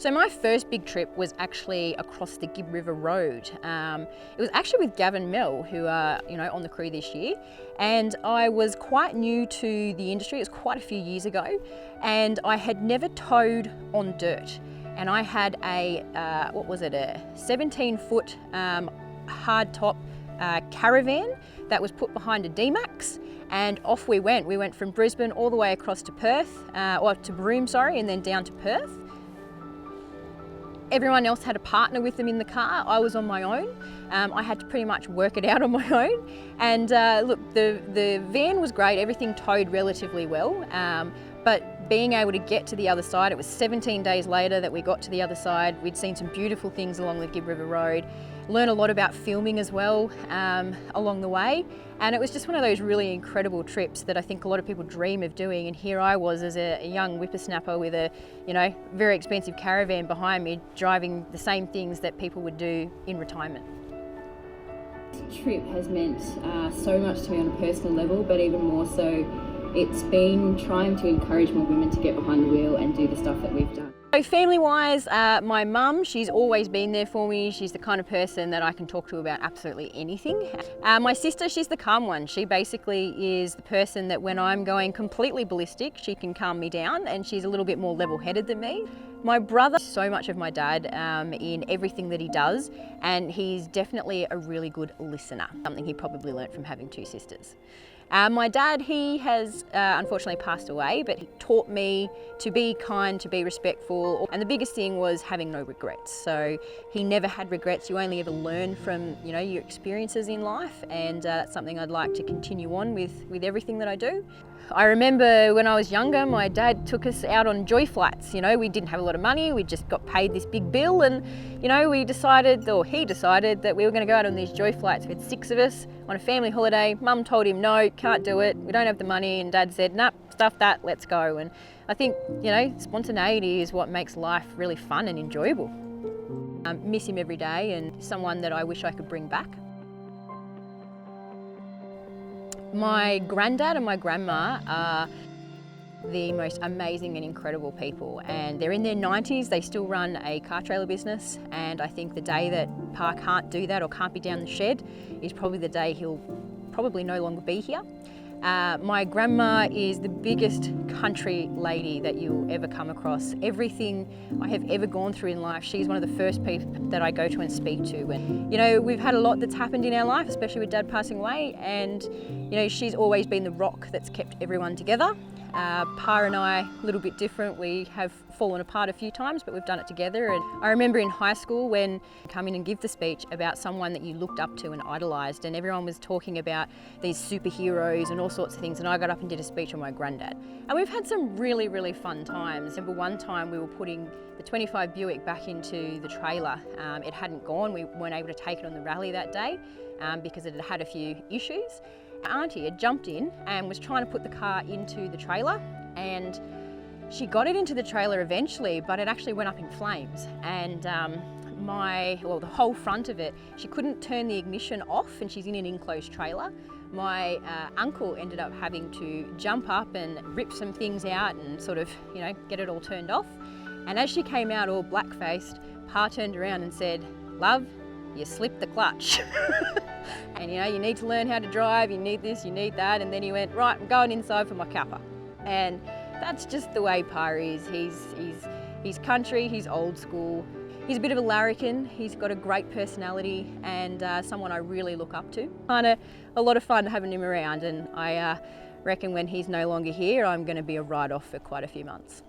So my first big trip was actually across the Gibb River Road. It was actually with Gavin Mell, who are on the crew this year, and I was quite new to the industry. It was quite a few years ago, and I had never towed on dirt. And I had a 17-foot hard-top caravan that was put behind a D-Max, and off we went. We went from Brisbane all the way across to Perth, or to Broome, sorry, and then down to Perth. Everyone else had a partner with them in the car. I was on my own. I had to pretty much work it out on my own. And look, the van was great. Everything towed relatively well. But being able to get to the other side, it was 17 days later that we got to the other side. We'd seen some beautiful things along the Gibb River Road, learned a lot about filming as well along the way. And it was just one of those really incredible trips that I think a lot of people dream of doing. And here I was as a young whippersnapper with a very expensive caravan behind me, driving the same things that people would do in retirement. This trip has meant so much to me on a personal level, but even more so, it's been trying to encourage more women to get behind the wheel and do the stuff that we've done. So family-wise, my mum, she's always been there for me. She's the kind of person that I can talk to about absolutely anything. My sister, she's the calm one. She basically is the person that when I'm going completely ballistic, she can calm me down, and she's a little bit more level-headed than me. My brother, so much of my dad in everything that he does, and he's definitely a really good listener, something he probably learnt from having two sisters. My dad, he has unfortunately passed away, but he taught me to be kind, to be respectful, and the biggest thing was having no regrets. So he never had regrets. You only ever learn from your experiences in life, and that's something I'd like to continue on with everything that I do. I remember when I was younger, my dad took us out on joy flights. We didn't have a lot of money, we just got paid this big bill, and he decided that we were going to go out on these joy flights. We had 6 of us on a family holiday. Mum told him, no, can't do it, we don't have the money, and Dad said, nah, stuff that, let's go. And I think, spontaneity is what makes life really fun and enjoyable. I miss him every day, and someone that I wish I could bring back. My granddad and my grandma are the most amazing and incredible people, and they're in their 90s. They still run a car trailer business, and I think the day that Pa can't do that or can't be down the shed is probably the day he'll probably no longer be here. My grandma is the biggest country lady that you'll ever come across. Everything I have ever gone through in life, she's one of the first people that I go to and speak to. And we've had a lot that's happened in our life, especially with Dad passing away, and she's always been the rock that's kept everyone together. Pa and I, a little bit different. We have fallen apart a few times, but we've done it together. And I remember in high school when you come in and give the speech about someone that you looked up to and idolised, and everyone was talking about these superheroes and all sorts of things, and I got up and did a speech on my granddad. And we've had some really, really fun times. I remember one time we were putting the 25 Buick back into the trailer. It hadn't gone. We weren't able to take it on the rally that day because it had had a few issues. Auntie had jumped in and was trying to put the car into the trailer, and she got it into the trailer eventually, but it actually went up in flames. And the whole front of it, she couldn't turn the ignition off, and she's in an enclosed trailer. My uncle ended up having to jump up and rip some things out and sort of, get it all turned off. And as she came out all black-faced, Pa turned around and said, "Love, you slipped the clutch." And you need to learn how to drive, you need this, you need that. And then he went, right, I'm going inside for my cuppa. And that's just the way Pa is. He's country, he's old school. He's a bit of a larrikin, he's got a great personality, and someone I really look up to. Kind of a lot of fun having him around, and I reckon when he's no longer here, I'm going to be a write-off for quite a few months.